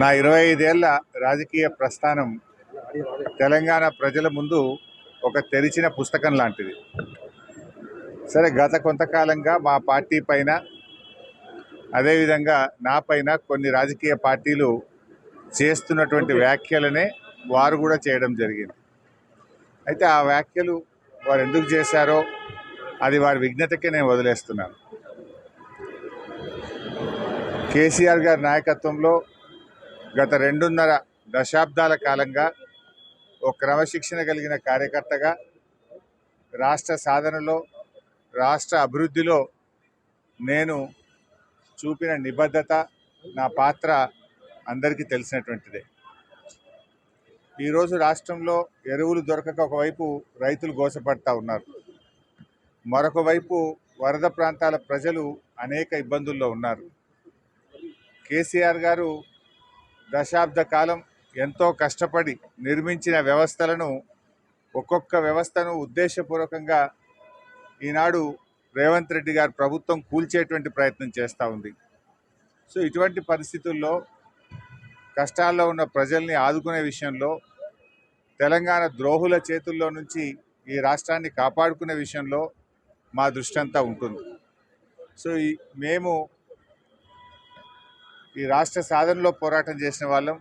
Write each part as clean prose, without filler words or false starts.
నా 25 ఏళ్ల రాజకీయ ప్రస్థానం తెలంగాణ ప్రజల ముందు ఒక తెరిచిన పుస్తకం లాంటిది. సరే, గత కొంతకాలంగా మా పార్టీ పైన, అదేవిధంగా నా పైన కొన్ని రాజకీయ పార్టీలు చేస్తున్నటువంటి వ్యాఖ్యలనే వారు కూడా చేయడం జరిగింది. అయితే ఆ వ్యాఖ్యలు వారు ఎందుకు చేశారో అది వారి విజ్ఞతకే నేను వదిలేస్తున్నాను. కేసీఆర్ గారి నాయకత్వంలో గత 2.5 దశాబ్దాల కాలంగా ఒక క్రమశిక్షణ కలిగిన కార్యకర్తగా రాష్ట్ర సాధనలో, రాష్ట్ర అభివృద్ధిలో నేను చూపిన నిబద్ధత, నా పాత్ర అందరికీ తెలిసినటువంటిదే. ఈరోజు రాష్ట్రంలో ఎరువులు దొరకక ఒకవైపు రైతులు గోసపడతా ఉన్నారు, మరొక వైపు వరద ప్రాంతాల ప్రజలు అనేక ఇబ్బందుల్లో ఉన్నారు. కేసీఆర్ గారు దశాబ్ద కాలం ఎంతో కష్టపడి నిర్మించిన వ్యవస్థలను, ఒక్కొక్క వ్యవస్థను ఉద్దేశపూర్వకంగా ఈనాడు రేవంత్ రెడ్డి గారి ప్రభుత్వం కూల్చేటువంటి ప్రయత్నం చేస్తూ ఉంది. సో ఇటువంటి పరిస్థితుల్లో కష్టాల్లో ఉన్న ప్రజల్ని ఆదుకునే విషయంలో, తెలంగాణ ద్రోహుల చేతుల్లో నుంచి ఈ రాష్ట్రాన్ని కాపాడుకునే విషయంలో మా దృష్టి అంతా ఉంటుంది. సో మేము ఈ రాష్ట్ర సాధనలో పోరాటం చేసిన వాళ్ళం,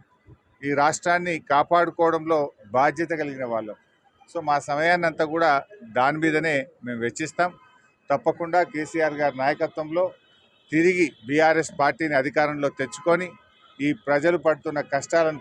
ఈ రాష్ట్రాన్ని కాపాడుకోవడంలో బాధ్యత కలిగిన వాళ్ళం. సో మా సమయాన్ని అంతా కూడా దాని మీదనే మేము వెచ్చిస్తాం. తప్పకుండా కేసీఆర్ గారి నాయకత్వంలో తిరిగి బీఆర్ఎస్ పార్టీని అధికారంలో తెచ్చుకొని ఈ ప్రజలు పడుతున్న కష్టాలను